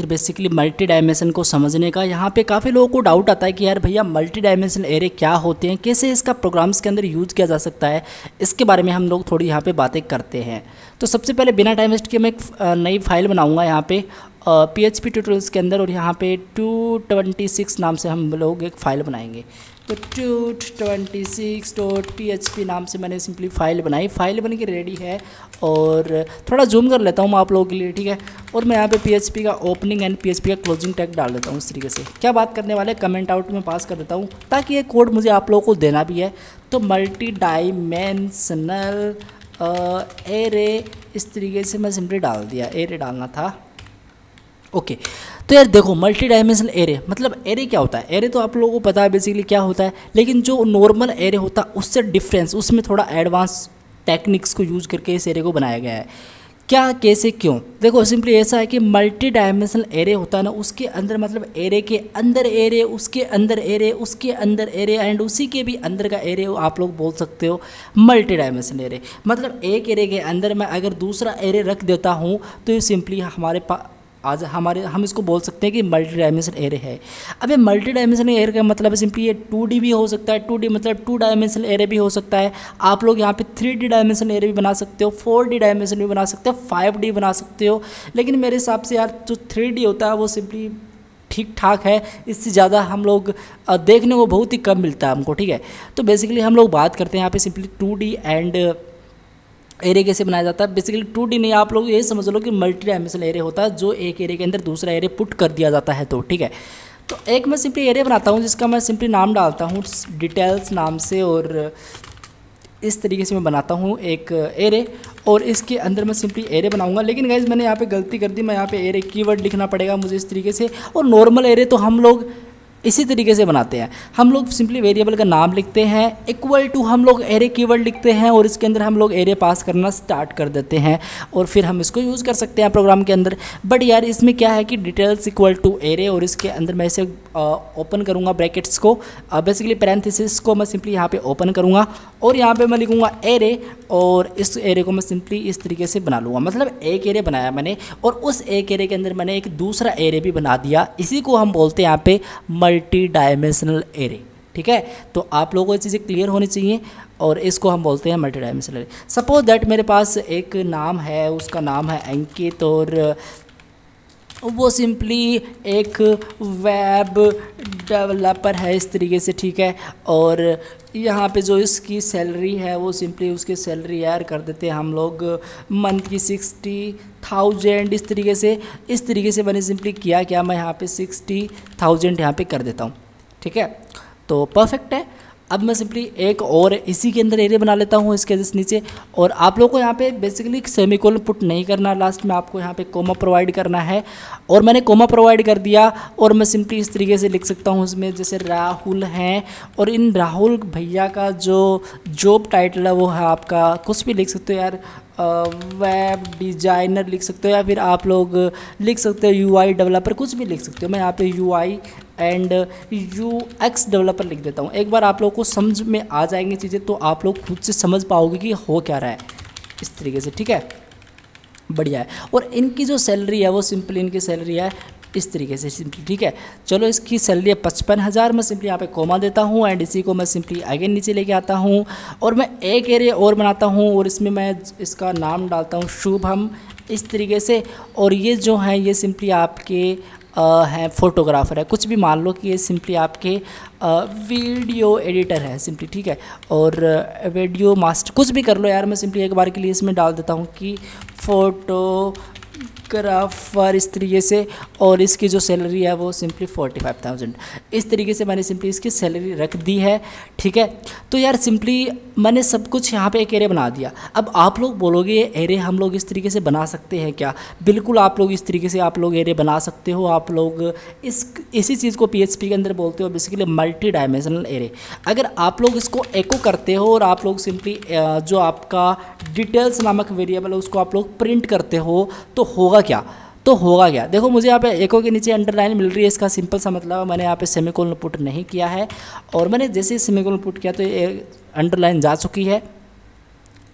मंत्र basically multi dimension को समझने का। यहाँ पे काफ़ी लोगों को डाउट आता है कि यार भैया मल्टी डायमेंशन एरे क्या होते हैं, कैसे इसका प्रोग्राम्स के अंदर यूज़ किया जा सकता है, इसके बारे में हम लोग थोड़ी यहाँ पे बातें करते हैं। तो सबसे पहले बिना टाइम वेस्ट के मैं एक नई फाइल बनाऊँगा यहाँ पे PHP ट्यूटोरियल्स के अंदर, और यहाँ पे 226 नाम से हम लोग एक फ़ाइल बनाएंगे। तो 226.php नाम से मैंने सिंपली फ़ाइल बनाई, फाइल बन के रेडी है। और थोड़ा जूम कर लेता हूँ मैं आप लोगों के लिए, ठीक है। और मैं यहाँ पे PHP का ओपनिंग एंड PHP का क्लोजिंग टैग डाल देता हूँ। इस तरीके से क्या बात करने वाले कमेंट आउट में पास कर देता हूँ, ताकि ये कोड मुझे आप लोगों को देना भी है। तो मल्टी डायमेंशनल एरे इस तरीके से मैं सिंपली डाल दिया, एरे डालना था, ओके। तो यार देखो मल्टी डायमेंशनल एरे मतलब एरे क्या होता है। एरे तो आप लोगों को पता है बेसिकली क्या होता है, लेकिन जो नॉर्मल एरे होता है उससे डिफरेंस, उसमें थोड़ा एडवांस टेक्निक्स को यूज़ करके इस एरे को बनाया गया है। क्या, कैसे, क्यों? देखो सिंपली ऐसा है कि मल्टी डायमेंशनल एरे होता है ना, उसके अंदर मतलब एरे के अंदर एरे, उसके अंदर एरे, उसके अंदर एरे एंड उसी के भी अंदर का एरे आप लोग बोल सकते हो मल्टी डायमेंशनल एरे। मतलब एक एरे के अंदर मैं अगर दूसरा एरे रख देता हूँ तो ये सिंपली हमारे पास हम इसको बोल सकते हैं कि मल्टी डायमेंशनल एरे है। अब ये मल्टी डायमेंशनल एरे का मतलब है सिंपली ये 2D भी हो सकता है, 2D मतलब 2 डायमेंशनल एरे भी हो सकता है। आप लोग यहाँ पे 3D डायमेंशनल एरे भी बना सकते हो, 4D डायमेंशन भी बना सकते हो, 5D बना सकते हो। लेकिन मेरे हिसाब से यार जो 3D होता है वो सिंपली ठीक ठाक है, इससे ज़्यादा हम लोग देखने को बहुत ही कम मिलता है हमको, ठीक है। तो बेसिकली हम लोग बात करते हैं यहाँ पे सिंपली 2D एंड एरे कैसे बनाया जाता है। बेसिकली 2D नहीं, आप लोग ये समझ लो कि मल्टी डायमेंशनल एरे होता है, जो एक एरे के अंदर दूसरा एरे पुट कर दिया जाता है, तो ठीक है। तो एक मैं सिंपली एरे बनाता हूँ जिसका मैं सिंपली नाम डालता हूँ डिटेल्स नाम से, और इस तरीके से मैं बनाता हूँ एक एरे, और इसके अंदर मैं सिंपली एरे बनाऊंगा। लेकिन गाइज मैंने यहाँ पे गलती कर दी, मैं यहाँ पे एरे कीवर्ड लिखना पड़ेगा मुझे इस तरीके से। और नॉर्मल एरे तो हम लोग इसी तरीके से बनाते हैं, हम लोग सिंपली वेरिएबल का नाम लिखते हैं, इक्वल टू हम लोग एरे कीवर्ड लिखते हैं, और इसके अंदर हम लोग एरे पास करना स्टार्ट कर देते हैं, और फिर हम इसको यूज़ कर सकते हैं प्रोग्राम के अंदर। बट यार इसमें क्या है कि डिटेल्स इक्वल टू एरे, और इसके अंदर मैं इसे ओपन करूँगा ब्रैकेट्स को, बेसिकली पैरेंथेसिस को मैं सिंपली यहाँ पे ओपन करूँगा, और यहाँ पे मैं लिखूँगा एरे, और इस एरे को मैं सिंपली इस तरीके से बना लूँगा। मतलब एक एरे बनाया मैंने, और उस एक एरे के अंदर मैंने एक दूसरा एरे भी बना दिया। इसी को हम बोलते हैं यहाँ पे मल्टी डायमेंशनल एरे, ठीक है। तो आप लोगों को ये चीज़ें क्लियर होनी चाहिए, और इसको हम बोलते हैं multi dimensional array. Suppose that मेरे पास एक नाम है, उसका नाम है अंकित, और वो सिंपली एक वेब डेवलपर है इस तरीके से, ठीक है। और यहाँ पे जो इसकी सैलरी है वो सिंपली उसकी सैलरी यार कर देते हैं हम लोग मंथ की 60,000 इस तरीके से मैंने सिंपली किया क्या, मैं यहाँ पे 60,000 यहाँ पे कर देता हूँ, ठीक है। तो परफेक्ट है। अब मैं सिंपली एक और इसी के अंदर एरे बना लेता हूँ इसके जस्ट नीचे, और आप लोगों को यहाँ पे बेसिकली सेमीकोलन पुट नहीं करना, लास्ट में आपको यहाँ पे कोमा प्रोवाइड करना है, और मैंने कोमा प्रोवाइड कर दिया। और मैं सिंपली इस तरीके से लिख सकता हूँ इसमें, जैसे राहुल हैं, और इन राहुल भैया का जो जॉब टाइटल है वो है आपका, कुछ भी लिख सकते हो यार, वेब डिज़ाइनर लिख सकते हो, या फिर आप लोग लिख सकते हो UI डेवलपर, कुछ भी लिख सकते हो। मैं यहाँ पे UI एंड UX डेवलपर लिख देता हूँ। एक बार आप लोगों को समझ में आ जाएंगी चीज़ें, तो आप लोग खुद से समझ पाओगे कि हो क्या रहा है इस तरीके से, ठीक है। बढ़िया है। और इनकी जो सैलरी है वो सिंपली इनकी सैलरी है इस तरीके से सिंपली, ठीक है। चलो इसकी सैलरी है 55,000, मैं सिंपली यहाँ पे कोमा देता हूँ, एंड इसी को मैं सिंपली आगे नीचे लेके आता हूँ, और मैं एक एरे और बनाता हूँ, और इसमें मैं इसका नाम डालता हूँ शुभम इस तरीके से। और ये जो है ये सिंपली आपके हैं फोटोग्राफर है, कुछ भी मान लो कि ये सिंपली आपके वीडियो एडिटर है सिंपली, ठीक है। और वीडियो मास्टर कुछ भी कर लो यार, मैं सिंपली एक बार के लिए इसमें डाल देता हूँ कि फोटोग्राफर इस तरीके से, और इसकी जो सैलरी है वो सिंपली 45,000 इस तरीके से मैंने सिंपली इसकी सैलरी रख दी है, ठीक है। तो यार सिंपली मैंने सब कुछ यहाँ पे एक एरे बना दिया। अब आप लोग बोलोगे ये एरे हम लोग इस तरीके से बना सकते हैं क्या? बिल्कुल आप लोग इस तरीके से आप लोग एरे बना सकते हो। आप लोग इसी चीज़ को PHP के अंदर बोलते हो बेसिकली मल्टी डायमेंशनल एरे। अगर आप लोग इसको एको करते हो और आप लोग सिंपली जो आपका डिटेल्स नामक वेरिएबल है उसको आप लोग प्रिंट करते हो तो होगा क्या? देखो मुझे यहाँ पे एको के नीचे अंडरलाइन मिल रही है, इसका सिंपल सा मतलब मैंने यहाँ पे सेमीकोलन पुट नहीं किया है, और मैंने जैसे ही सेमीकोलन पुट किया तो ये अंडरलाइन जा चुकी है।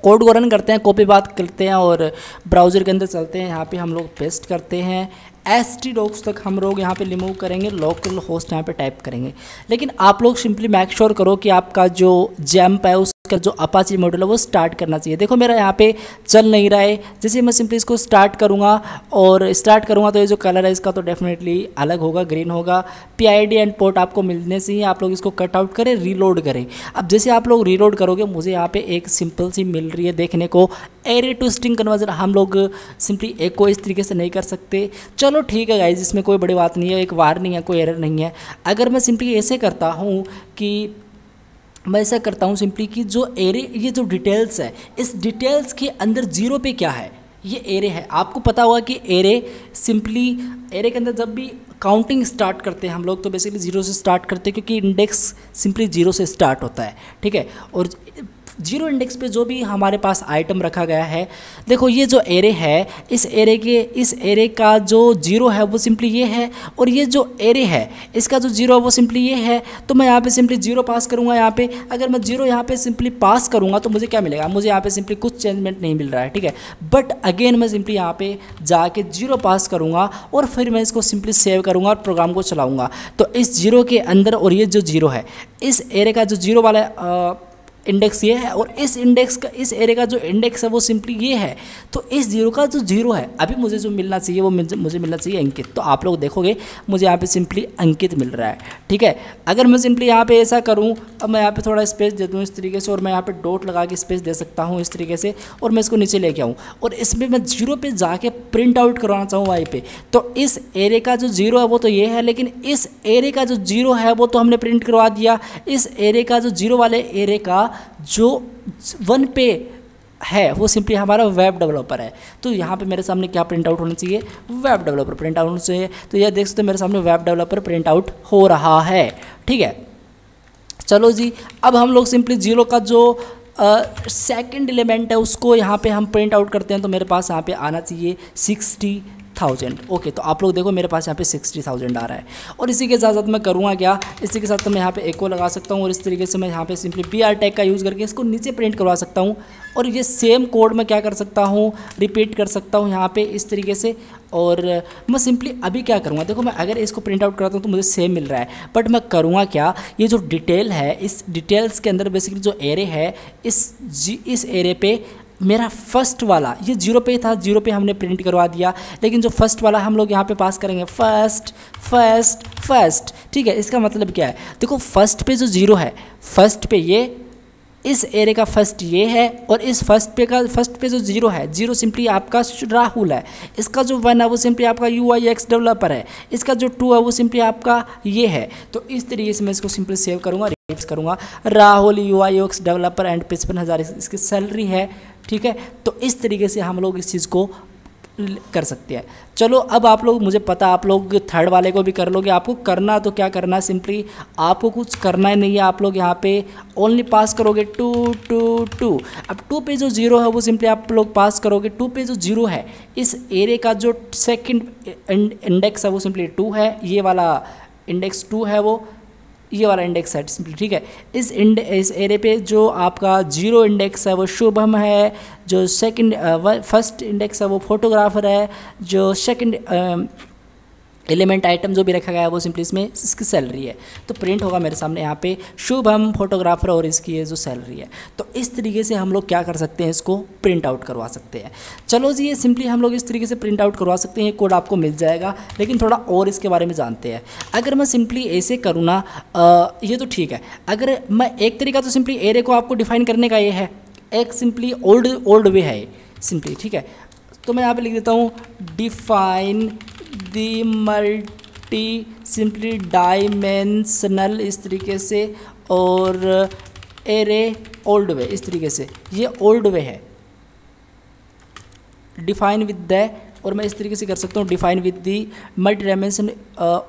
कोड को रन करते हैं, कॉपी बात करते हैं और ब्राउज़र के अंदर चलते हैं, यहाँ पे हम लोग पेस्ट करते हैं st डॉक्स तक हम लोग यहाँ पे रिमूव करेंगे, लोकल होस्ट यहाँ पे टाइप करेंगे। लेकिन आप लोग सिंपली मेक श्योर करो कि आपका जो जैम्प है उसका जो अपाची मॉड्यूल है वो स्टार्ट करना चाहिए। देखो मेरा यहाँ पे चल नहीं रहा है, जैसे मैं सिंपली इसको स्टार्ट करूँगा तो ये जो कलर है इसका तो डेफिनेटली अलग होगा, ग्रीन होगा। PID एंड पोर्ट आपको मिलने से ही आप लोग इसको कट आउट करें, रीलोड करें। अब जैसे आप लोग रीलोड करोगे मुझे यहाँ पे एक सिंपल सी मिल रही है देखने को, एरे टू स्ट्रिंग कन्वर्जन। हम लोग सिंपली एक को इस तरीके से नहीं कर सकते, चलो ठीक है गाइज, इसमें कोई बड़ी बात नहीं है, एक वार्निंग है, कोई एरर नहीं है। अगर मैं सिंपली ऐसे करता हूँ कि मैं ऐसा करता हूँ सिंपली कि जो एरे, ये जो डिटेल्स है, इस डिटेल्स के अंदर जीरो पे क्या है, ये एरे है। आपको पता होगा कि एरे सिंपली, एरे के अंदर जब भी काउंटिंग स्टार्ट करते हैं हम लोग तो बेसिकली जीरो से स्टार्ट करते हैं, क्योंकि इंडेक्स सिंपली जीरो से स्टार्ट होता है, ठीक है। और जीरो इंडेक्स पे जो भी हमारे पास आइटम रखा गया है, देखो ये जो एरे है, इस एरे का जो जीरो है वो सिंपली ये है, और ये जो एरे है इसका जो जीरो है वो सिंपली ये है। तो मैं यहाँ पे सिंपली जीरो पास करूँगा यहाँ पे। अगर मैं जीरो यहाँ पे सिंपली पास करूँगा तो मुझे क्या मिलेगा, मुझे यहाँ पे सिंपली कुछ चेंजमेंट नहीं मिल रहा है, ठीक है। बट अगेन मैं सिंपली यहाँ पे जाके जीरो पास करूँगा और फिर मैं इसको सिंपली सेव करूँगा और प्रोग्राम को चलाऊँगा। तो इस जीरो के अंदर, और ये जो जीरो है, इस एरे का जो जीरो वाला इंडेक्स ये है, और इस एरे का जो इंडेक्स है वो सिंपली ये है। तो इस जीरो का जो जीरो है, अभी मुझे जो मिलना चाहिए वो मुझे मिलना चाहिए अंकित। तो आप लोग देखोगे मुझे यहाँ पे सिंपली अंकित मिल रहा है, ठीक है। अगर मैं सिंपली यहाँ पे ऐसा करूँ, अब मैं यहाँ पे थोड़ा स्पेस दे दूँ इस तरीके से, और मैं यहाँ पे डॉट लगा के स्पेस दे सकता हूँ इस तरीके से, और मैं इसको नीचे लेके आऊँ और इसमें मैं जीरो पे जाके प्रिंट आउट करवाना चाहूँ वाई पे। तो इस एरे का जो जीरो है वो तो ये है, लेकिन इस एरे का जो जीरो है वो तो हमने प्रिंट करवा दिया। इस एरे का जो जीरो वाले एरे का जो 1 पे है वो सिंपली हमारा वेब डेवलपर है। तो यहाँ पे मेरे सामने क्या प्रिंट आउट होना चाहिए, वेब डेवलपर प्रिंट आउट होना चाहिए। तो यह देख सकते हो मेरे सामने वेब डेवलपर प्रिंट आउट हो रहा है, ठीक है। चलो जी, अब हम लोग सिंपली जीरो का जो सेकंड एलिमेंट है उसको यहाँ पे हम प्रिंट आउट करते हैं। तो मेरे पास यहाँ पे आना चाहिए 60,000। ओके, तो आप लोग देखो मेरे पास यहाँ पे 60,000 आ रहा है। और इसी के साथ साथ मैं करूँगा क्या, इसी के साथ तो मैं यहाँ पे एको लगा सकता हूँ, और इस तरीके से मैं यहाँ पे सिंपली BR टैग का यूज़ करके इसको नीचे प्रिंट करवा सकता हूँ। और ये सेम कोड मैं क्या कर सकता हूँ, रिपीट कर सकता हूँ यहाँ पे इस तरीके से। और मैं सिंपली अभी क्या करूँगा, देखो मैं अगर इसको प्रिंट आउट करता हूँ तो मुझे सेम मिल रहा है, बट मैं करूँगा क्या, ये जो डिटेल है, इस डिटेल्स के अंदर बेसिकली जो एरे है, इस एरे पे मेरा फर्स्ट वाला, ये जीरो पे था, जीरो पे हमने प्रिंट करवा दिया, लेकिन जो फर्स्ट वाला हम लोग यहाँ पे पास करेंगे फर्स्ट फर्स्ट फर्स्ट, ठीक है। इसका मतलब क्या है, देखो फर्स्ट पे जो जीरो है, फर्स्ट पे ये, इस एरे का फर्स्ट ये है, और इस फर्स्ट पे जो जीरो है, जीरो सिंपली आपका राहुल है। इसका जो 1 है वो सिंपली आपका UIX डेवलपर है। इसका जो 2 है वो सिंपली आपका ये है। तो इस तरीके से मैं इसको सिंपली सेव करूँगा, रिप्लेस करूँगा, राहुल UIX डेवलपर एंड 55,000 इसकी सैलरी है, ठीक है। तो इस तरीके से हम लोग इस चीज़ को कर सकते हैं। चलो अब आप लोग, मुझे पता आप लोग थर्ड वाले को भी कर लोगे। आपको करना तो क्या करना है, सिंपली आपको कुछ करना ही नहीं है। आप लोग यहाँ पे ओनली पास करोगे 2 2 2। अब 2 पे जो जीरो है वो सिंपली आप लोग पास करोगे। 2 पे जो जीरो है, इस एरे का जो सेकंड इंडेक्स है वो सिंपली 2 है, ये वाला इंडेक्स 2 है, वो ये वाला इंडेक्स है सिंपली, ठीक है। इस एरे पे जो आपका जीरो इंडेक्स है वो शुभम है, जो फर्स्ट इंडेक्स है वो फोटोग्राफर है, जो सेकंड एलिमेंट आइटम जो भी रखा गया है वो सिंपली इसमें इसकी सैलरी है। तो प्रिंट होगा मेरे सामने यहाँ पे शुभम फोटोग्राफर और इसकी ये जो सैलरी है। तो इस तरीके से हम लोग क्या कर सकते हैं, इसको प्रिंट आउट करवा सकते हैं। चलो जी, ये सिंपली हम लोग इस तरीके से प्रिंट आउट करवा सकते हैं। ये कोड आपको मिल जाएगा, लेकिन थोड़ा और इसके बारे में जानते हैं। अगर मैं सिंपली ऐसे करूँ ना, ये तो ठीक है। अगर मैं एक तरीका तो सिंपली एरे को आपको डिफाइन करने का ये है, एक सिंपली ओल्ड वे है सिंपली, ठीक है। तो मैं यहाँ पे लिख देता हूँ define the multi simply dimensional इस तरीके से, और एरे ओल्ड वे इस तरीके से। ये ओल्ड वे है, डिफाइन विद द, और मैं इस तरीके से कर सकता हूँ define with the multi dimension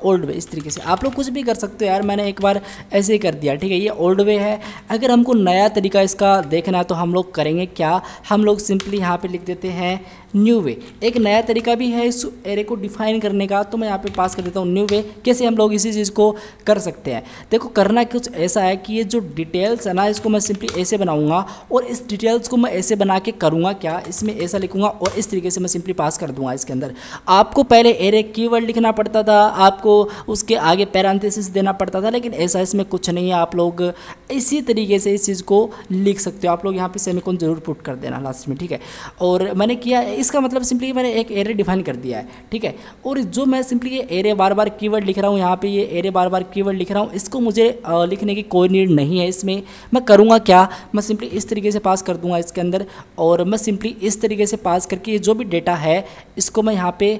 old way. इस तरीके से आप लोग कुछ भी कर सकते हो यार, मैंने एक बार ऐसे ही कर दिया, ठीक है। ये ओल्ड वे है। अगर हमको नया तरीका इसका देखना है तो हम लोग करेंगे क्या, हम लोग सिंपली यहाँ पे लिख देते हैं न्यू वे, एक नया तरीका भी है इस एरे को डिफाइन करने का। तो मैं यहाँ पे पास कर देता हूँ न्यू वे। कैसे हम लोग इसी चीज़ को कर सकते हैं, देखो करना कुछ ऐसा है कि ये जो डिटेल्स है ना, इसको मैं सिंपली ऐसे बनाऊंगा और इस डिटेल्स को मैं ऐसे बना के करूँगा क्या, इसमें ऐसा लिखूंगा और इस तरीके से मैं सिंपली पास कर दूंगा इसके अंदर। आपको पहले एरे कीवर्ड लिखना पड़ता था, आपको उसके आगे पैरेंथेसिस देना पड़ता था, लेकिन ऐसा इसमें कुछ नहीं है। आप लोग इसी तरीके से इस चीज़ को लिख सकते हो। आप लोग यहाँ पे सेमीकोलन जरूर पुट कर देना लास्ट में, ठीक है। और मैंने किया, इसका मतलब सिंपली मैंने एक एरे डिफाइन कर दिया है, ठीक है। और जो मैं सिंपली ये एरे बार बार कीवर्ड लिख रहा हूँ, यहाँ पे ये एरे बार बार कीवर्ड लिख रहा हूँ, इसको मुझे लिखने की कोई नीड नहीं है। इसमें मैं करूँगा क्या, मैं सिंपली इस तरीके से पास कर दूँगा इसके अंदर, और मैं सिंपली इस तरीके से पास करके जो भी डेटा है इसको मैं यहाँ पे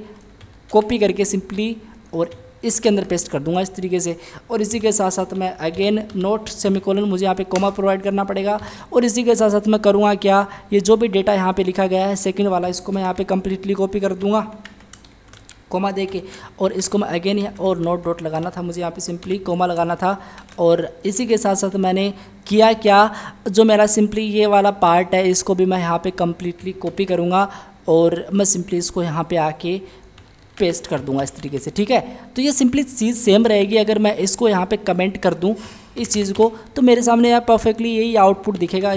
कॉपी करके सिंपली और इसके अंदर पेस्ट कर दूंगा इस तरीके से। और इसी के साथ साथ मैं अगेन नोट सेमीकोलन, मुझे यहाँ पे कॉमा प्रोवाइड करना पड़ेगा। और इसी के साथ साथ मैं करूँगा क्या, ये जो भी डेटा यहाँ पे लिखा गया है सेकंड वाला, इसको मैं यहाँ पे कम्प्लीटली कॉपी कर दूँगा कॉमा दे के, और इसको मैं अगेन और नोट डॉट लगाना था, मुझे यहाँ पे सिंपली कॉमा लगाना था। और इसी के साथ साथ मैंने किया क्या, जो मेरा सिंपली ये वाला पार्ट है इसको भी मैं यहाँ पे कम्प्लीटली कॉपी करूँगा और मैं सिंपली इसको यहाँ पे आके पेस्ट कर दूंगा इस तरीके से, ठीक है। तो ये सिंपली चीज़ सेम रहेगी। अगर मैं इसको यहाँ पे कमेंट कर दूँ इस चीज़ को, तो मेरे सामने यहाँ परफेक्टली यही आउटपुट दिखेगा,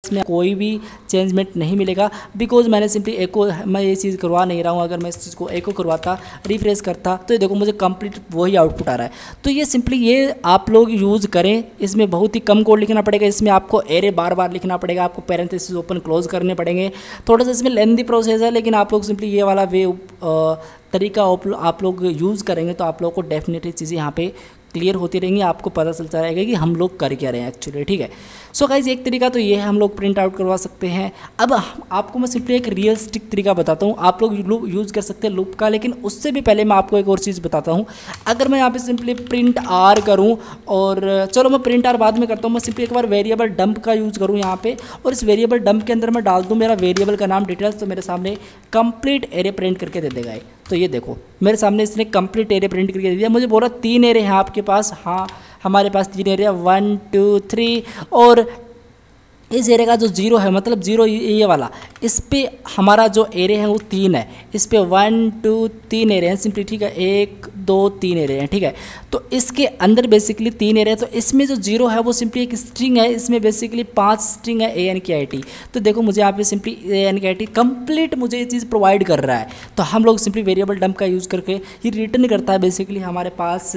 इसमें कोई भी चेंजमेंट नहीं मिलेगा। बिकॉज मैंने सिंपली एको, मैं ये चीज़ करवा नहीं रहा हूँ। अगर मैं इस चीज़ को एको करवाता, रिफ्रेश करता, तो ये देखो मुझे कंप्लीट वही आउटपुट आ रहा है। तो ये सिंपली ये आप लोग यूज़ करें, इसमें बहुत ही कम कोड लिखना पड़ेगा। इसमें आपको एरे बार बार लिखना पड़ेगा, आपको पैरेंथेसिस ओपन क्लोज करने पड़ेंगे, थोड़ा सा इसमें लेंथी प्रोसेस है, लेकिन आप लोग सिंपली ये वाला वे तरीका आप लोग यूज़ करेंगे तो आप लोग को डेफिनेटली चीज़ें यहाँ पे क्लियर होती रहेंगी, आपको पता चलता रहेगा कि हम लोग कर क्या रहे हैं एक्चुअली, ठीक है। सो गाइज एक तरीका तो ये है, हम लोग प्रिंट आउट करवा सकते हैं। अब आपको मैं सिंपली एक रियलिस्टिक तरीका बताता हूँ, आप लोग यूज़ कर सकते हैं लूप का, लेकिन उससे भी पहले मैं आपको एक और चीज़ बताता हूँ। अगर मैं यहाँ पे सिंपली प्रिंट आर करूँ, और चलो मैं प्रिंट आर बाद में करता हूँ, मैं सिंपली एक बार वेरिएबल डंप का यूज़ करूँ यहाँ पे, और इस वेरिएबल डंप के अंदर मैं डाल दूँ मेरा वेरिएबल का नाम डिटेल्स, तो मेरे सामने कंप्लीट एरे प्रिंट करके दे देगा। तो ये देखो मेरे सामने इसने कंप्लीट एरे प्रिंट करके दे दिया। मुझे बोला 3 एरे हैं आपके पास, हाँ हमारे पास 3 एरे, 1 2 3, और इस एरे का जो 0 है, मतलब 0 ये वाला, इस पे हमारा जो एरे है वो 3 है, इस पे 1 2 3 एरे हैं सिंपली, ठीक है। 1 2 3 एरे हैं, ठीक है। तो इसके अंदर बेसिकली 3 एरे है, तो इसमें जो 0 है वो सिंपली एक स्ट्रिंग है, इसमें बेसिकली 5 स्ट्रिंग है ANKIT। तो देखो मुझे यहाँ पे सिंपली ANKIT कंप्लीट मुझे ये चीज़ प्रोवाइड कर रहा है। तो हम लोग सिंपली वेरिएबल डंप का यूज़ करके ये रिटर्न करता है बेसिकली हमारे पास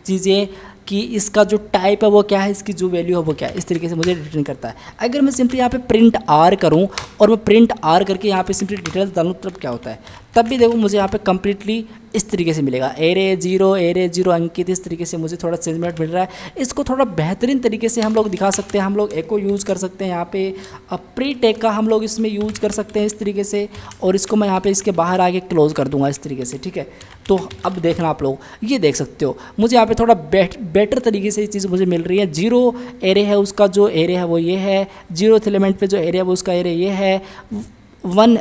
चीज़ें, कि इसका जो टाइप है वो क्या है, इसकी जो वैल्यू है वो क्या है, इस तरीके से मुझे रिटर्न करता है। अगर मैं सिंपली यहाँ पे प्रिंट आर करूँ और मैं प्रिंट आर करके यहाँ पे सिंपली डिटेल्स डालूँ, तब क्या होता है, तब भी देखो मुझे यहाँ पे कम्प्लीटली इस तरीके से मिलेगा, एरे जीरो अंकित, इस तरीके से मुझे थोड़ा चेंजमेंट मिल रहा है। इसको थोड़ा बेहतरीन तरीके से हम लोग दिखा सकते हैं, हम लोग एको यूज़ कर सकते हैं यहाँ पे, प्री टेक का हम लोग इसमें यूज़ कर सकते हैं इस तरीके से, और इसको मैं यहाँ पे इसके बाहर आके क्लोज कर दूंगा इस तरीके से, ठीक है। तो अब देखना आप लोग ये देख सकते हो, मुझे यहाँ पे थोड़ा बेटर तरीके से ये चीज़ मुझे मिल रही है। 0 एरे है, उसका जो एरे है वो ये है, 0th एलिमेंट पे जो एरे है वो उसका एरे ये है, 1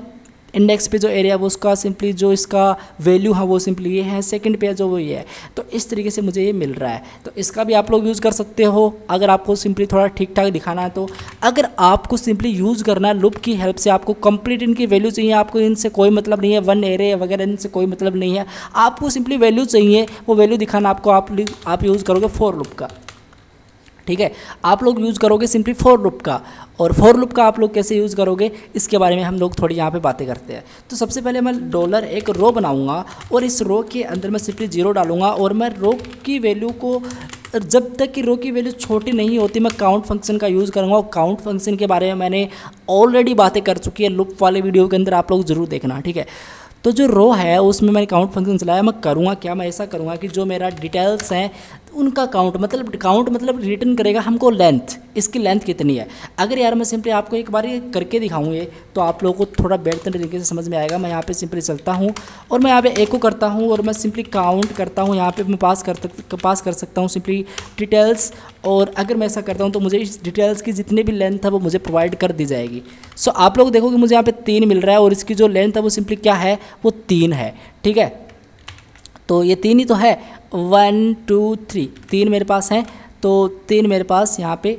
इंडेक्स पे जो एरिया वो उसका सिंपली जो इसका वैल्यू है वो सिंपली ये है, सेकंड पे जो वो ये है। तो इस तरीके से मुझे ये मिल रहा है। तो इसका भी आप लोग यूज़ कर सकते हो अगर आपको सिंपली थोड़ा ठीक ठाक दिखाना है। तो अगर आपको सिंपली यूज़ करना है लूप की हेल्प से, आपको कंप्लीट इनकी वैल्यू चाहिए, आपको इनसे कोई मतलब नहीं है, 1 एरे वगैरह इनसे कोई मतलब नहीं है, आपको सिंपली वैल्यू चाहिए, वो वैल्यू दिखाना आपको, आप यूज़ करोगे फॉर लूप का, ठीक है। आप लोग यूज़ करोगे सिंपली फॉर लूप का, और फॉर लूप का आप लोग कैसे यूज़ करोगे इसके बारे में हम लोग थोड़ी यहाँ पे बातें करते हैं। तो सबसे पहले मैं डॉलर एक रो बनाऊंगा और इस रो के अंदर मैं सिंपली 0 डालूंगा, और मैं रो की वैल्यू को, जब तक कि रो की वैल्यू छोटी नहीं होती, मैं काउंट फंक्शन का यूज़ करूँगा। और काउंट फंक्शन के बारे में मैंने ऑलरेडी बातें कर चुकी है लूप वाले वीडियो के अंदर, आप लोग ज़रूर देखना, ठीक है। तो जो रो है उसमें मैंने काउंट फंक्शन चलाया। मैं करूँगा क्या, मैं ऐसा करूँगा कि जो मेरा डिटेल्स हैं उनका काउंट मतलब रिटर्न करेगा हमको लेंथ, इसकी लेंथ कितनी है। अगर यार मैं सिंपली आपको एक बार ये करके दिखाऊँ ये, तो आप लोगों को थोड़ा बेहतर तरीके से समझ में आएगा। मैं यहाँ पे सिंपली चलता हूँ और मैं यहाँ पे एको करता हूँ और मैं सिंपली काउंट करता हूँ। यहाँ पे मैं पास कर सकता हूँ सिंपली डिटेल्स, और अगर मैं ऐसा करता हूँ तो मुझे इस डिटेल्स की जितनी भी लेंथ है वो मुझे प्रोवाइड कर दी जाएगी। सो आप लोग देखो कि मुझे यहाँ पे 3 मिल रहा है, और इसकी जो लेंथ है वो सिंपली क्या है, वो 3 है, ठीक है। तो ये 3 ही तो है, 1 2 3 मेरे पास हैं, तो 3 मेरे पास यहाँ पे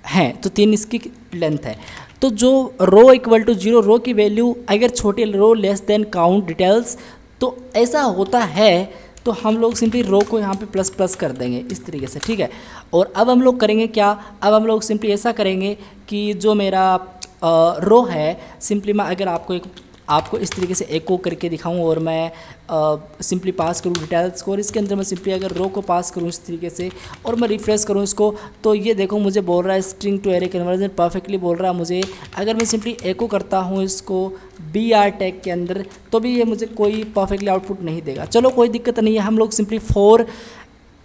हैं, तो 3 इसकी लेंथ है। तो जो रो इक्वल टू 0, रो की वैल्यू अगर छोटी रो लेस देन काउंट डिटेल्स, तो ऐसा होता है तो हम लोग सिंपली रो को यहाँ पे प्लस प्लस कर देंगे इस तरीके से, ठीक है। और अब हम लोग करेंगे क्या, अब हम लोग सिंपली ऐसा करेंगे कि जो मेरा रो है सिंपली मैं अगर आपको इस तरीके से एको करके दिखाऊं और मैं सिंपली पास करूं डिटेल्स को, और इसके अंदर मैं सिंपली अगर रो को पास करूं इस तरीके से और मैं रिफ्रेश करूं इसको, तो ये देखो मुझे बोल रहा है string to array conversion perfectly बोल रहा है मुझे। अगर मैं सिंपली एको करता हूं इसको BR टैग के अंदर, तो भी ये मुझे कोई परफेक्टली आउटपुट नहीं देगा। चलो कोई दिक्कत नहीं है, हम लोग सिंपली फॉर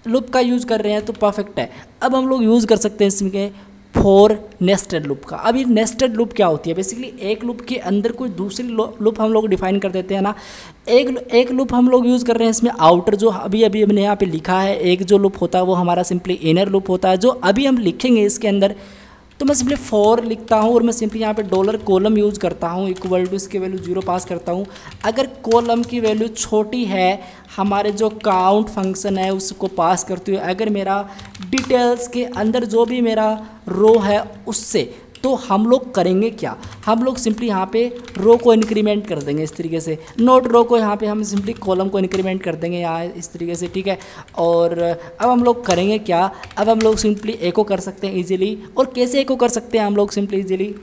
लूप का यूज़ कर रहे हैं तो परफेक्ट है। अब हम लोग यूज़ कर सकते हैं इसमें फॉर नेस्टेड लूप का। अब ये नेस्टेड लूप क्या होती है, बेसिकली एक लूप के अंदर कोई दूसरी लूप हम लोग डिफाइन कर देते हैं ना। एक लूप हम लोग यूज़ कर रहे हैं इसमें आउटर, जो अभी हमने यहाँ पे लिखा है। एक जो लूप होता है वो हमारा सिंपली इनर लूप होता है, जो अभी हम लिखेंगे इसके अंदर। तो मैं सिंपली फॉर लिखता हूँ और मैं सिंपली यहाँ पे डॉलर कॉलम यूज़ करता हूँ, इक्वल टू इसकी वैल्यू 0 पास करता हूँ। अगर कॉलम की वैल्यू छोटी है हमारे जो काउंट फंक्शन है उसको पास करते हुए, अगर मेरा डिटेल्स के अंदर जो भी मेरा रो है उससे, तो हम लोग करेंगे क्या, हम लोग सिंपली यहाँ पे रो को इंक्रीमेंट कर देंगे इस तरीके से, नोट रो को यहाँ पे हम सिंपली कॉलम को इंक्रीमेंट कर देंगे यहाँ इस तरीके से, ठीक है। और अब हम लोग करेंगे क्या, अब हम लोग सिंपली एको कर सकते हैं इजीली। और कैसे एको कर सकते हैं हम लोग सिंपली इजीली,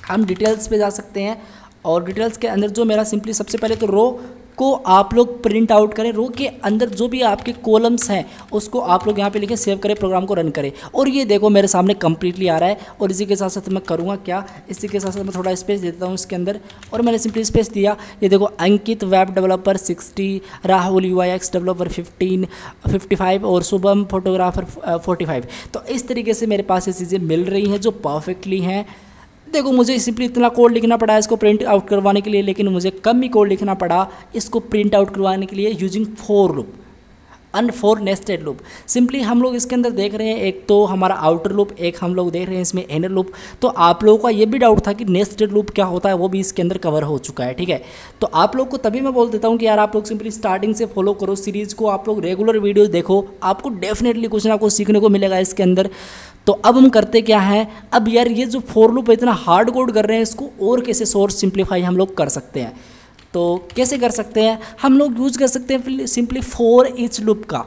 हम डिटेल्स पे जा सकते हैं और डिटेल्स के अंदर जो मेरा सिंपली सबसे पहले तो रो को आप लोग प्रिंट आउट करें, रो के अंदर जो भी आपके कॉलम्स हैं उसको आप लोग यहाँ पे लिखें, सेव करें, प्रोग्राम को रन करें। और ये देखो मेरे सामने कंप्लीटली आ रहा है। और इसी के साथ साथ मैं करूँगा क्या, इसी के साथ साथ मैं थोड़ा स्पेस देता हूँ इसके अंदर, और मैंने सिंपली स्पेस दिया। ये देखो Ankit web developer 60, Rahul UIX developer 55 और शुभम फोटोग्राफर 45। तो इस तरीके से मेरे पास ये चीज़ें मिल रही हैं जो परफेक्टली हैं। देखो मुझे सिंपली इतना कोड लिखना पड़ा इसको प्रिंट आउट करवाने के लिए, लेकिन मुझे कम ही कोड लिखना पड़ा इसको प्रिंट आउट करवाने के लिए using for loop and for nested loop. Simply हम लोग इसके अंदर देख रहे हैं एक तो हमारा आउटर लूप, एक हम लोग देख रहे हैं इसमें इनर लूप। तो आप लोगों का ये भी डाउट था कि नेस्टेड लूप क्या होता है, वो भी इसके अंदर कवर हो चुका है, ठीक है। तो आप लोग को तभी मैं बोल देता हूँ कि यार आप लोग सिंपली स्टार्टिंग से फॉलो करो सीरीज़ को, आप लोग रेगुलर वीडियोज़ देखो, आपको डेफिनेटली कुछ ना कुछ सीखने को मिलेगा इसके अंदर। तो अब हम करते क्या हैं, अब यार ये जो फॉर लूप इतना हार्ड कोड कर रहे हैं इसको और कैसे सोर्स सिंप्लीफाई हम लोग कर सकते हैं। तो कैसे कर सकते हैं, हम लोग यूज़ कर सकते हैं सिंपली फॉर ईच लूप का।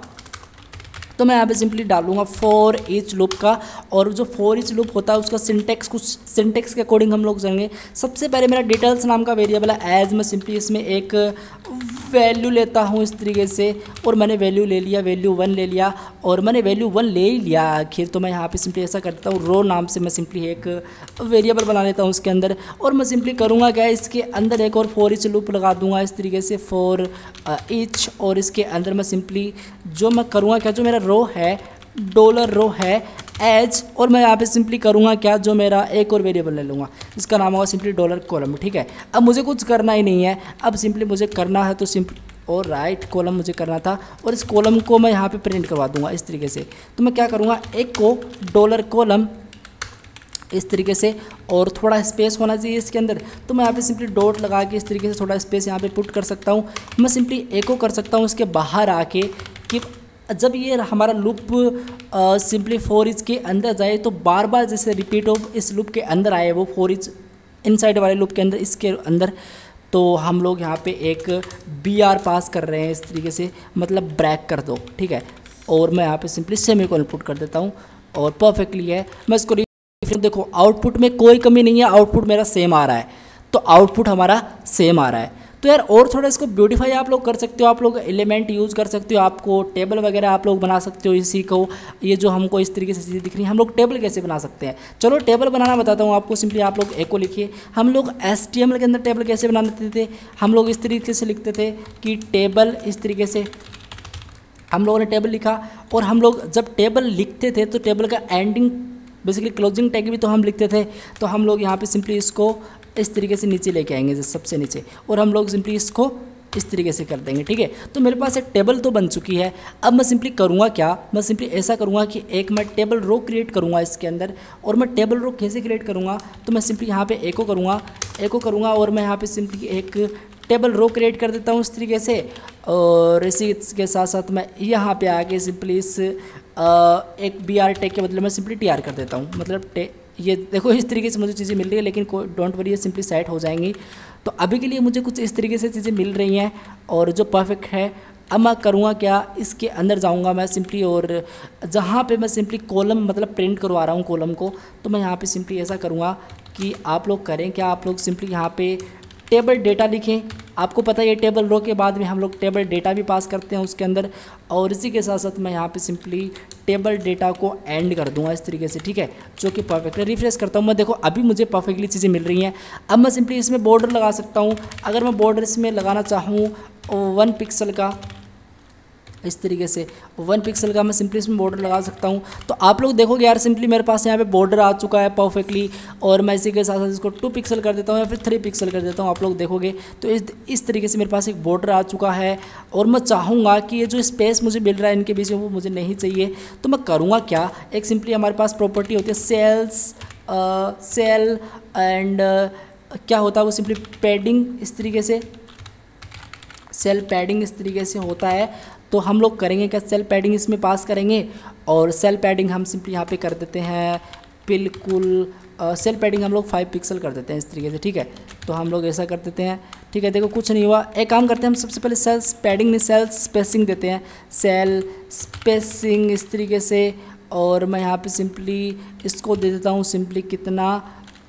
तो मैं यहाँ पे सिंपली डालूंगा फॉर ईच लूप का, और जो फॉर ईच लूप होता है उसका सिंटेक्स कुछ सिंटेक्स के अकॉर्डिंग हम लोग जाएंगे। सबसे पहले मेरा डिटेल्स नाम का वेरिएबल है, एज मैं सिंपली इसमें एक वैल्यू लेता हूँ इस तरीके से, और मैंने वैल्यू ले लिया, वैल्यू 1 ले लिया, और मैंने वैल्यू 1 ले ही लिया आखिर। तो मैं यहाँ पे सिंपली ऐसा करता हूँ, रो नाम से मैं सिंपली एक वेरिएबल बना लेता हूँ उसके अंदर, और मैं सिंपली करूँगा क्या, इसके अंदर एक और फॉर ईच लूप लगा दूँगा इस तरीके से फॉर ईच। और इसके अंदर मैं सिंपली जो मैं करूँगा क्या, जो मेरा रो है डॉलर रो है एज, और मैं यहाँ पे सिंपली करूँगा क्या, जो मेरा एक और वेरिएबल ले लूँगा, इसका नाम होगा सिंपली डॉलर कॉलम, ठीक है। अब मुझे कुछ करना ही नहीं है, अब सिंपली मुझे करना है तो सिंपली और राइट कॉलम मुझे करना था, और इस कॉलम को मैं यहाँ पे प्रिंट करवा दूँगा इस तरीके से। तो मैं क्या करूँगा, एक को डॉलर कॉलम इस तरीके से, और थोड़ा स्पेस होना चाहिए इसके अंदर। तो मैं यहाँ पे सिंपली डॉट लगा के इस तरीके से थोड़ा स्पेस यहाँ पे पुट कर सकता हूँ। मैं सिंपली एको कर सकता हूँ इसके बाहर आके कि जब ये हमारा लूप सिंपली फॉर ईच के अंदर जाए तो बार बार जैसे रिपीट हो इस लूप के अंदर आए, वो फॉर ईच इनसाइड वाले लूप के अंदर इसके अंदर। तो हम लोग यहाँ पे एक BR पास कर रहे हैं इस तरीके से, मतलब ब्रेक कर दो, ठीक है। और मैं यहाँ पे सिंपली सेमीकोलन पुट कर देता हूँ और परफेक्टली है। मैं इसको देखो आउटपुट में कोई कमी नहीं है, आउटपुट मेरा सेम आ रहा है, तो आउटपुट हमारा सेम आ रहा है। तो यार और थोड़ा इसको ब्यूटीफाई आप लोग कर सकते हो, आप लोग एलिमेंट यूज़ कर सकते हो, आपको टेबल वगैरह आप लोग बना सकते हो इसी को। ये जो हमको इस तरीके से चीज़ें दिख रही हैं, हम लोग टेबल कैसे बना सकते हैं, चलो टेबल बनाना बताता हूँ आपको। सिंपली आप लोग एको लिखिए। हम लोग HTML के अंदर टेबल कैसे बनाते थे, हम लोग इस तरीके से लिखते थे कि टेबल, इस तरीके से हम लोगों ने टेबल लिखा। और हम लोग जब टेबल लिखते थे तो टेबल का एंडिंग बेसिकली क्लोजिंग टैग भी तो हम लिखते थे। तो हम लोग यहाँ पे सिंपली इसको इस तरीके से नीचे लेके आएंगे, जैसे सबसे नीचे, और हम लोग सिंपली इसको इस तरीके से कर देंगे, ठीक है। तो मेरे पास एक टेबल तो बन चुकी है। अब मैं सिंपली करूँगा क्या, मैं सिंपली ऐसा करूँगा कि एक मैं टेबल रो क्रिएट करूँगा इसके अंदर। और मैं टेबल रो कैसे क्रिएट करूँगा, तो मैं सिंपली यहाँ पे एको करूँगा और मैं यहाँ पे सिंपली एक टेबल रो क्रिएट कर देता हूँ इस तरीके से। और इसी के साथ साथ मैं यहाँ पे आके सिंपली इस एक BR टैग के बदले में सिंपली TR कर देता हूँ, मतलब ये देखो इस तरीके से मुझे चीज़ें मिल रही है, लेकिन डोंट वरी, ये सिंपली सेट हो जाएंगी। तो अभी के लिए मुझे कुछ इस तरीके से चीज़ें मिल रही हैं और जो परफेक्ट है। अब मैं करूँगा क्या, इसके अंदर जाऊँगा मैं सिंपली, और जहाँ पे मैं सिंपली कॉलम मतलब प्रिंट करवा रहा हूँ कॉलम को, तो मैं यहाँ पे सिंपली ऐसा करूँगा कि आप लोग करें क्या, आप लोग सिंपली यहाँ पे टेबल डेटा लिखें। आपको पता है ये टेबल रो के बाद में हम लोग टेबल डेटा भी पास करते हैं उसके अंदर, और इसी के साथ साथ मैं यहाँ पे सिंपली टेबल डेटा को एंड कर दूंगा इस तरीके से, ठीक है, जो कि परफेक्ट है। रिफ्रेश करता हूँ मैं, देखो अभी मुझे परफेक्टली चीज़ें मिल रही हैं। अब मैं सिंपली इसमें बॉर्डर लगा सकता हूँ। अगर मैं बॉर्डर इसमें लगाना चाहूँ 1 पिक्सल का, इस तरीके से 1 पिक्सल का मैं सिंपली इसमें बॉर्डर लगा सकता हूँ। तो आप लोग देखोगे यार सिंपली मेरे पास यहाँ पे बॉर्डर आ चुका है परफेक्टली, और मैं इसी के साथ साथ इसको 2 पिक्सल कर देता हूँ या फिर 3 पिक्सल कर देता हूँ। आप लोग देखोगे तो इस तरीके से मेरे पास एक बॉर्डर आ चुका है। और मैं चाहूँगा कि ये जो स्पेस मुझे मिल रहा है इनके बीच में वो मुझे नहीं चाहिए, तो मैं करूँगा क्या, एक सिंपली हमारे पास प्रॉपर्टी होती है सेल एंड क्या होता है वो सिंपली पैडिंग, इस तरीके से सेल पैडिंग इस तरीके से होता है। तो हम लोग करेंगे क्या, सेल पैडिंग इसमें पास करेंगे, और सेल पैडिंग हम सिंपली यहाँ पे कर देते हैं बिल्कुल, सेल पैडिंग हम लोग 5 पिक्सल कर देते हैं इस तरीके से, ठीक है। तो हम लोग ऐसा कर देते हैं, ठीक है। देखो कुछ नहीं हुआ, एक काम करते हैं हम सबसे पहले सेल पैडिंग नहीं सेल स्पेसिंग देते हैं, सेल स्पेसिंग इस तरीके से। और मैं यहाँ पे सिंपली इसको दे देता हूँ सिंपली कितना,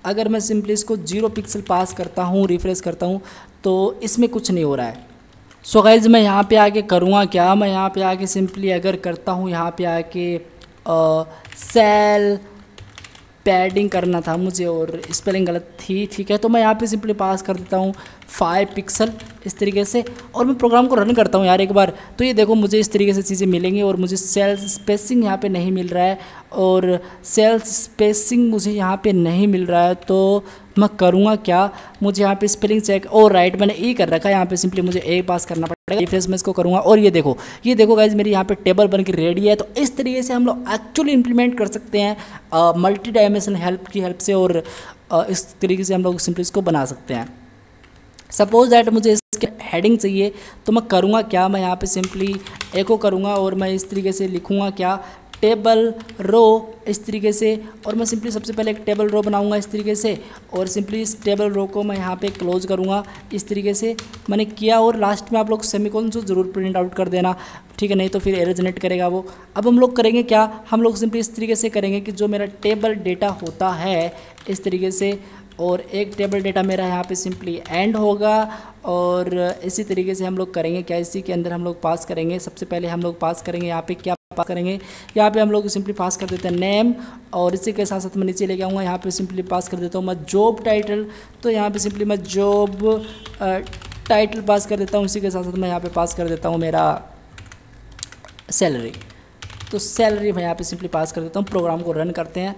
अगर मैं सिंपली इसको 0 पिक्सल पास करता हूँ, रिफ्रेश करता हूँ, तो इसमें कुछ नहीं हो रहा है। सो गाइज मैं यहाँ पे आके करूँगा क्या, मैं यहाँ पे आके सिंपली अगर करता हूँ यहाँ पे आके सेल पैडिंग करना था मुझे और स्पेलिंग गलत थी, ठीक है। तो मैं यहाँ पे सिंपली पास कर देता हूँ 5 पिक्सल इस तरीके से, और मैं प्रोग्राम को रन करता हूँ यार एक बार। तो ये देखो मुझे इस तरीके से चीज़ें मिलेंगी, और मुझे सेल स्पेसिंग यहाँ पे नहीं मिल रहा है, और सेल स्पेसिंग मुझे यहाँ पे नहीं मिल रहा है। तो मैं करूँगा क्या, मुझे यहाँ पे स्पेलिंग चेक, और राइट मैंने ए कर रखा है, यहाँ पे सिंपली मुझे ए पास करना पड़ेगा। रिफ्रेश मैं इसको करूँगा, और ये देखो गाइज मेरी यहाँ पे टेबल बन के रेडी है। तो इस तरीके से हम लोग एक्चुअली इंप्लीमेंट कर सकते हैं मल्टी डायमेंशन हेल्प की हेल्प से, और इस तरीके से हम लोग सिंपली इसको बना सकते हैं। सपोज दैट मुझे इसके हेडिंग चाहिए, तो मैं करूँगा क्या, मैं यहाँ पे सिंपली एको करूँगा, और मैं इस तरीके से लिखूँगा क्या, टेबल रो इस तरीके से। और मैं सिंपली सबसे पहले एक टेबल रो बनाऊंगा इस तरीके से, और सिंपली इस टेबल रो को मैं यहाँ पे क्लोज करूँगा इस तरीके से मैंने किया। और लास्ट में आप लोग सेमीकोलन से ज़रूर प्रिंट आउट कर देना, ठीक है, नहीं तो फिर एरर जनरेट करेगा वो। अब हम लोग करेंगे क्या, हम लोग सिंपली इस तरीके से करेंगे कि जो मेरा टेबल डेटा होता है इस तरीके से, और एक टेबल डेटा मेरा यहाँ पे सिंपली एंड होगा। और इसी तरीके से हम लोग करेंगे क्या, इसी के अंदर हम लोग पास करेंगे। सबसे पहले हम लोग पास करेंगे यहाँ पे क्या पास करेंगे, यहाँ पे हम लोग सिंपली पास कर देते हैं नेम, और इसी के साथ साथ मैं नीचे लेके आऊँगा, यहाँ पे सिंपली पास कर देता हूँ मैं जॉब टाइटल। तो यहाँ पे सिंपली मैं जॉब टाइटल पास कर देता हूँ, इसी के साथ साथ मैं यहाँ पे पास कर देता हूँ मेरा सैलरी। तो सैलरी मैं यहाँ पे सिंपली पास कर देता हूँ। प्रोग्राम को रन करते हैं,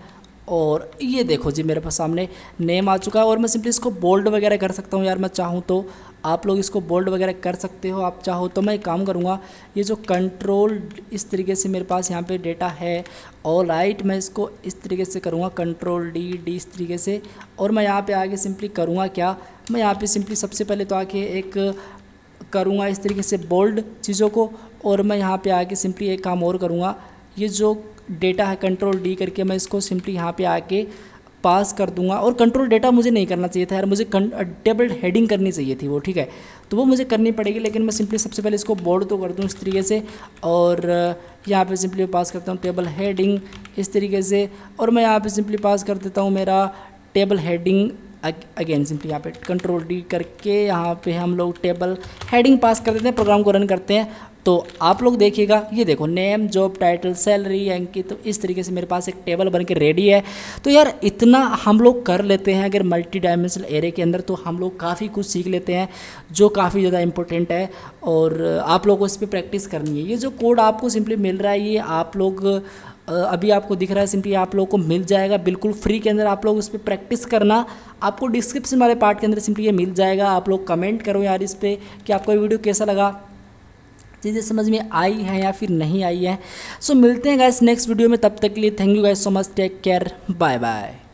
और ये देखो जी मेरे पास सामने नेम आ चुका है। और मैं सिंपली इसको बोल्ड वगैरह कर सकता हूँ यार, मैं चाहूँ तो आप लोग इसको बोल्ड वगैरह कर सकते हो आप चाहो तो। मैं एक काम करूँगा, ये जो कंट्रोल इस तरीके से मेरे पास यहाँ पे डेटा है, ऑल राइट, मैं इसको इस तरीके से करूँगा कंट्रोल डी इस तरीके से। और मैं यहाँ पे आके सिंपली करूँगा क्या, मैं यहाँ पे सिंपली सबसे पहले तो आके एक करूँगा इस तरीके से बोल्ड चीज़ों को। और मैं यहाँ पे आके सिंपली एक काम और करूँगा, ये जो डेटा है कंट्रोल डी करके मैं इसको सिंपली यहाँ पे आके पास कर दूंगा। और कंट्रोल डेटा मुझे नहीं करना चाहिए था यार, मुझे टेबल हेडिंग करनी चाहिए थी वो, ठीक है, तो वो मुझे करनी पड़ेगी। लेकिन मैं सिंपली सबसे पहले इसको बोल्ड तो कर दूँ इस तरीके से, और यहाँ पे सिंपली पास करता हूँ टेबल हेडिंग इस तरीके से। और मैं यहाँ पे सिंपली पास कर देता हूँ मेरा टेबल हेडिंग अगेन, सिंपली यहाँ पे कंट्रोल डी करके यहाँ पे हम लोग टेबल हेडिंग पास कर देते हैं। प्रोग्राम को रन करते हैं, तो आप लोग देखिएगा, ये देखो नेम जॉब टाइटल सैलरी अंकित, तो इस तरीके से मेरे पास एक टेबल बन के रेडी है। तो यार इतना हम लोग कर लेते हैं अगर मल्टी डायमेंशनल एरे के अंदर, तो हम लोग काफ़ी कुछ सीख लेते हैं जो काफ़ी ज़्यादा इंपॉर्टेंट है। और आप लोगों को इस पर प्रैक्टिस करनी है। ये जो कोड आपको सिंपली मिल रहा है, ये आप लोग अभी आपको दिख रहा है, सिंपली आप लोगों को मिल जाएगा बिल्कुल फ्री के अंदर। आप लोग उस पर प्रैक्टिस करना, आपको डिस्क्रिप्शन वाले पार्ट के अंदर सिंपली ये मिल जाएगा। आप लोग कमेंट करो यार इस पर कि आपको ये वीडियो कैसा लगा, चीज़ें समझ में आई हैं या फिर नहीं आई हैं। सो मिलते हैं गाइस नेक्स्ट वीडियो में, तब तक के लिए thank you guys so much, take care, bye bye.